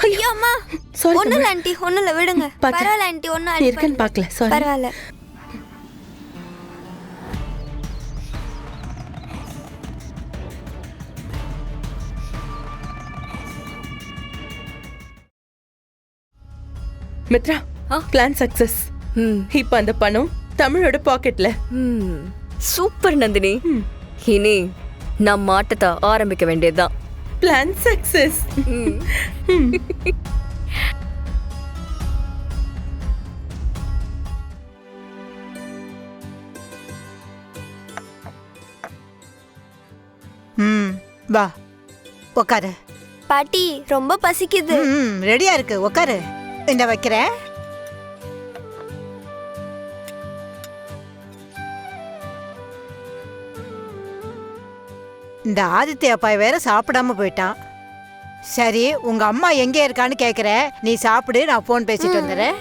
ஐயோ அம்மா, ஒண்ணு இல்ல ஆண்டி, ஒண்ணு இல்ல, விடுங்க. பரவாயில்ல ஆண்டி, ஒண்ணு இருக்குன்னு பார்க்கல. சாரி. பரவாயில்ல. Mitra, plan success. இப்ப அந்த பணம் தமிழோட பாக்கெட்ல. சூப்பர் நந்தினி. இனி நம்ம ஆட்டத்தை ஆரம்பிக்க வேண்டியதுதான். Plan success. வா உக்காரு. பாட்டி, ரொம்ப பசிக்குது. ரெடியா இருக்கு, உக்காரு. இந்த வைக்கிறேன். இந்த ஆதித்ய அப்பா வேற சாப்பிடாம போயிட்டான். சரி, உங்க அம்மா எங்க இருக்கான்னு கேக்குற. நீ சாப்பிடு, நான் போன் பேசிட்டு வந்துடுறேன்.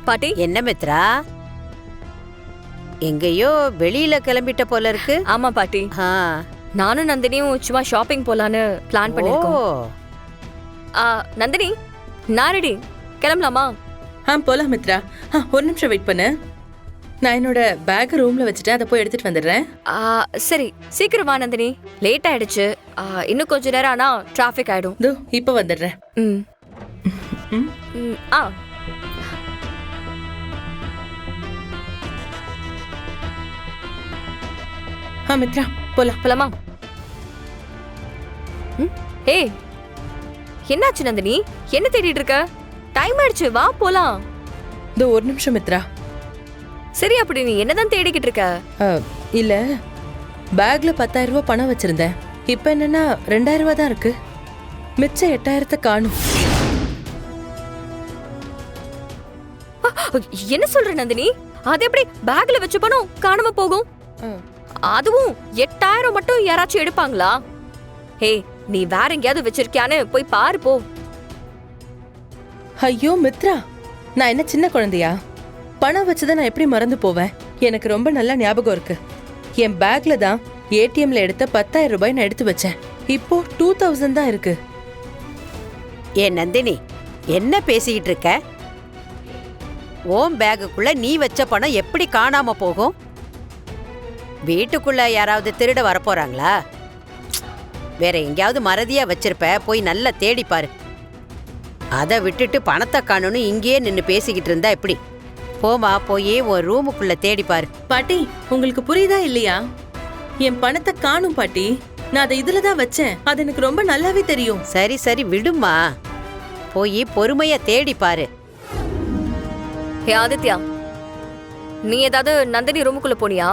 பாட்டி. என்ன மித்ரா, எங்கேயோ வெளியில கிளம்பிட்ட போல இருக்கு. ஆமா பாட்டி, நானும் நந்தினியும் சும்மா ஷாப்பிங் போலான்னு பிளான் பண்ணிருக்கோம். நந்தினி, நான் ரெடி, கிளம்பலாமா? போலாம் மித்ரா. ஒரு நிமிஷம் வெயிட் பண்ணு. நான் என்னோட பேக் ரூம்ல வச்சுட்டு அதை போய் எடுத்துட்டு வந்துடுறேன். சரி, சீக்கிரம் வா நந்தினி, லேட் ஆயிடுச்சு. இன்னும் கொஞ்ச நேரம் ஆனா டிராஃபிக் ஆயிடும். இப்ப வந்துடுறேன். மித்ரா, போலாம். போலாமா? ஏய், என்னாச்சு நந்தினி? என்ன தேடிட்டு இருக்க? டைம் ஆயிடுச்சு, வா போலாம். ஒரு நிமிஷம் மித்ரா. சரி, அப்படி நீ என்னதான் தேடிக்கிட்டு இருக்க? இல்ல, பேக்ல 10,000 ரூபாய் பணம் வச்சிருந்தேன். இப்ப என்னன்னா 2,000 ரூபாய் தான் இருக்கு. மிச்சம் 8,000 காணும். என்ன சொல்ற நந்தினி? அது எப்படி பேக்ல வச்ச பணம் காணாம போகும்? அதுவும் 8,000 மட்டும் யாராச்சும் எடுப்பாங்களா? ஹே, நீ வேற எங்கேயாவது வச்சிருக்கியான்னு போய் பாரு போ. ஐயோ மித்ரா, நான் என்ன சின்ன குழந்தையா? பணம் வச்சதை நான் எப்படி மறந்து போவேன்? எனக்கு ரொம்ப நல்ல ஞாபகம் இருக்கு. என் பேக்ல தான் ஏடிஎம்ல எடுத்த 10,000 ரூபாய் நான் எடுத்து வச்சேன். இப்போ 2,000 தான் இருக்கு. ஏன் நந்தினி, என்ன பேசிக்கிட்டு இருக்க? ஓம் பேக்குக்குள்ள நீ வச்ச பணம் எப்படி காணாம போகும்? வீட்டுக்குள்ள யாராவது திருட வரப்போறாங்களா? வேற எங்கேயாவது மறதியா வச்சிருப்ப, போய் நல்லா தேடி பாரு. அதை விட்டுட்டு பணத்தை காணும்னு இங்கேயே நின்னு பேசிக்கிட்டு இருந்தா எப்படி? போமா, போய் உன் ரூமுக்குள்ள தேடி பாரு. பாட்டி, உங்களுக்கு புரியுதா இல்லையா? என் பணத்தை காணும் பாட்டி. நான் அதை இதுலதான் வச்சேன். அது எனக்கு ரொம்ப நல்லாவே தெரியும். சரி சரி, விடுமா. போய் பொறுமையா தேடி பாரு. ஹே ஆதித்யா, நீ ஏதாவது நந்தினி ரூமுக்குள்ள போனியா?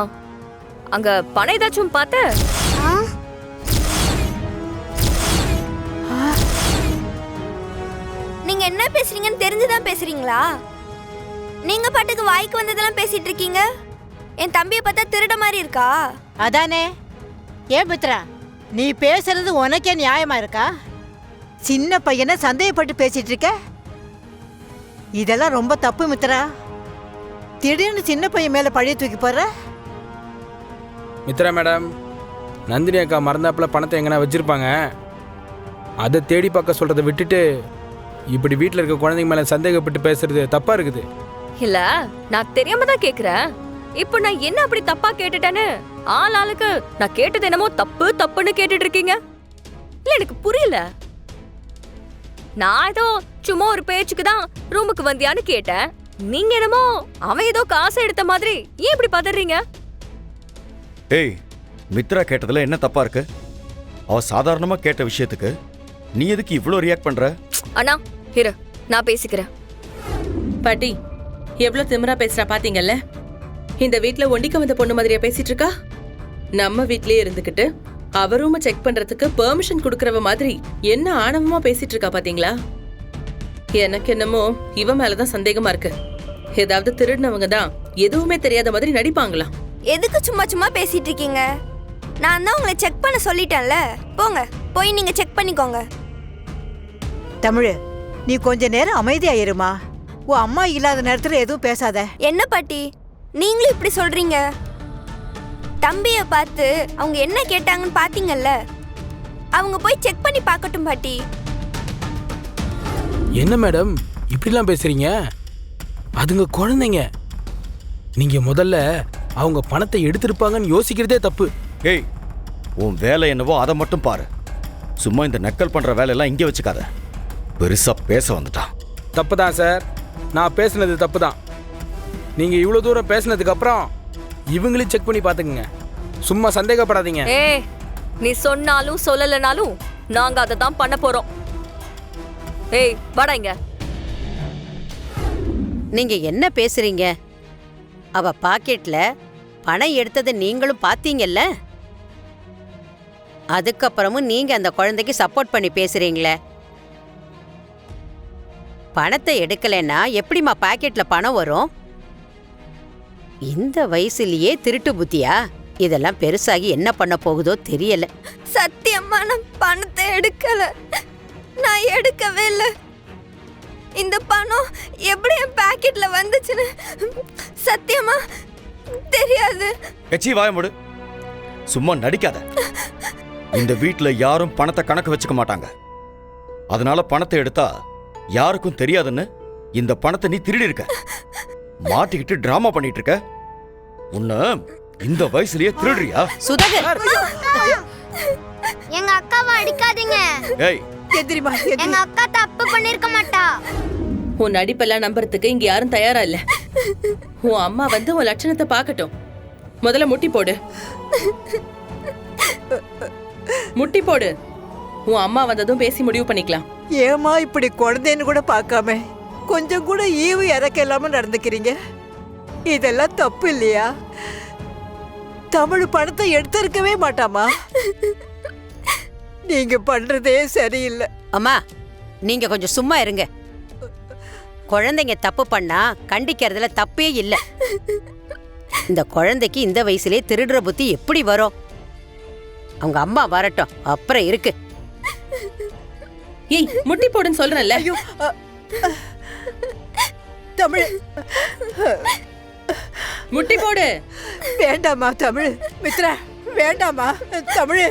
அங்க பணம் ஏதாச்சும் பார்த்த? நீங்க என்ன பேசுறீங்கன்னு தெரிஞ்சுதான் பேசுறீங்களா? நீங்க பாட்டுக்கு வாய்க்கு வந்ததெல்லாம் பேசிட்டு இருக்கீங்க. என் தம்பியை பார்த்தா திருட மாதிரி இருக்கா? அதானே. ஏன் மித்ரா, நீ பேசுறது உனக்கே நியாயமா இருக்கா? சின்ன பையனை சந்தேகப்பட்டு பேசிட்டு இருக்க. இதெல்லாம் ரொம்ப தப்பு மித்ரா. திடீர்னு சின்ன பையன் மேல பழைய தூக்கி போடுற. மித்ரா மேடம், நந்தினி அக்கா மறந்தாப்புல பணத்தை எங்கன்னா வச்சிருப்பாங்க. அதை தேடி பார்க்க சொல்றதை விட்டுட்டு இப்படி வீட்டில் இருக்க குழந்தைங்க மேல சந்தேகப்பட்டு பேசுறது தப்பா இருக்குது. இல்ல, நான் தெரியாம தான் கேக்குறேன். இப்போ நான் என்ன அப்படி தப்பா கேட்டுட்டேன்னு ஆளுக்கு நான் கேட்டது என்னமோ தப்பு தப்புன்னு கேட்டுட்டு இருக்கீங்க. இல்ல, எனக்கு புரியல. நான் ஏதோ சும்மா ஒரு பேச்சுக்கு தான் ரூமுக்கு வந்தியான்னு கேட்டேன். நீங்க என்னமோ அவன் ஏதோ காசு எடுத்த மாதிரி ஏன் இப்படி பதறீங்க? ஏய், மித்ரா கேட்டதுல என்ன தப்பா இருக்கு? அவ சாதாரணமா கேட்ட விஷயத்துக்கு நீ எதுக்கு இவ்ளோ ரியாக்ட் பண்ற? அண்ணா இரு, நான் பேசிக்கிறேன். பாட்டி, எவ்வளவு திமிரா பேசுறா பாத்தீங்கல்ல? இந்த வீட்ல ஒண்டிக்க வந்த பொண்ணு மாதிரியா பேசிட்டு இருக்கா? நம்ம வீட்லயே இருந்துகிட்டு அவ ரூம செக் பண்றதுக்கு பெர்மிஷன் கொடுக்கறவ மாதிரி என்ன ஆணவமா பேசிட்டு இருக்கா பாத்தீங்களா? எனக்கு என்னமோ இவ மேலதான் சந்தேகமா இருக்கு. ஏதாவது திருடினவங்க தான் எதுவுமே தெரியாத மாதிரி நடிப்பாங்களாம். எதுக்கு சும்மா சும்மா பேசிட்டு இருக்கீங்க? நான் தான் உங்களை செக் பண்ண சொல்லிட்டேன்ல. போங்க, போய் நீங்க செக் பண்ணிக்கோங்க. தமிழ், நீ கொஞ்ச நேரம் அமைதியா இருமா. உன் அம்மா இல்லாத நேரத்துல எதுவும் பேசாத. என்ன பாட்டி நீங்களும் இப்படி சொல்றீங்க? தம்பிய பார்த்து அவங்க என்ன கேட்டாங்கன்னு பாத்தீங்கல்ல, அவங்க போய் செக் பண்ணி பார்க்கட்டும் பாட்டி. என்ன மேடம் இப்படிலாம் பேசுறீங்க? அதுங்க குழந்தைங்க. நீங்க முதல்ல அவங்க பணத்தை எடுத்திருப்பாங்கன்னு யோசிக்கிறதே தப்பு. ஏய், உன் வேலை என்னவோ அதை மட்டும் பாரு. சும்மா இந்த நக்கல் பண்ற வேலையெல்லாம் இங்கே வச்சுக்காத. பெருசா பேச வந்துட்டான். தப்பு தான் சார், நான் பேசுனது தப்பு தான். நீங்க இவ்வளவு தூரம் பேசுனதுக்கு அப்புறம் இவங்களையும் செக் பண்ணி பாத்துக்குங்க. சும்மா சந்தேகப்படாதீங்க. ஏய், நீ சொன்னாலும் சொல்லலனாலும் நாங்க அதை தான் பண்ண போறோம். ஏய், வாடா இங்க. நீங்க என்ன பேசுறீங்க? அவ பாக்கெட்ல பணம் எடுத்ததை நீங்களும் பாத்தீங்கல்ல? அதுக்கப்புறமும் நீங்க அந்த குழந்தைக்கு சப்போர்ட் பண்ணி பேசுறீங்களே. பணத்தை எடுக்கலைன்னா எப்படிம்மா பாக்கெட்ல பணம் வரும்? இந்த வயசுலயே திருட்டு புத்தியா? இதெல்லாம் பெருசாகி என்ன பண்ண போகுதோ தெரியல. சத்தியமா நான் பணத்தை எடுக்கல, நான் எடுக்கவே இல்லை. இந்த பணம் எப்படி என் பாக்கெட்ல வந்துச்சுன்னு சத்தியமா தெரியாது. கட்சி வாய மூடு. சும்மா நடிக்காத. இந்த வீட்ல யாரும் பணத்தை கணக்கு வச்சுக்க மாட்டாங்க. அதனால பணத்தை எடுத்தா யாருக்கும் தெரியாதுன்னு இந்த பணத்தை நீ திருடி இருக்க. மாட்டிக்கிட்டு டிராமா பண்ணிட்டு இருக்க. உன்ன இந்த வயசுலயே திருடுறியா? சுதாகர், எங்க அக்காவை அடிக்காதீங்க. ஏய், எந்திரிமா, எங்க அக்கா தப்பு பண்ணிருக்க மாட்டா. உன் நடிப்பெல்லாம் நம்புறதுக்கு இங்க யாரும் தயாரா இல்ல. உன் அம்மா வந்து உன் லட்சணத்தை பார்க்கட்டும். முதல்ல முட்டி போடு. முட்டி போடு. உன் அம்மா வந்ததும் பேசி முடிவு பண்ணிக்கலாம். ஏமா இப்படி குழந்தைன்னு கூட பார்க்காம கொஞ்சம் கூட ஈவு இறக்க இல்லாம நடந்துக்கிறீங்க? இதெல்லாம் தப்பு இல்லையா? தமிழ் பணத்தை எடுத்திருக்கவே மாட்டாமா. நீங்க பண்றதே சரியில்லை. அம்மா நீங்க கொஞ்சம் சும்மா இருங்க. குழந்தைங்க தப்பு பண்ணா கண்டிக்கிறதுல தப்பே இல்லை. இந்த குழந்தைக்கு இந்த வயசுலயே திருடுற புத்தி எப்படி வரும்? அவங்க அம்மா வரட்டும், அப்புறம் இருக்கு. ஏய், முட்டி போடுன்னு சொல்றேன்ல. ஐயோ, தமிழ் முட்டி போடு. வேண்டாமா தமிழ். மித்ரா வேண்டாமா தமிழ்.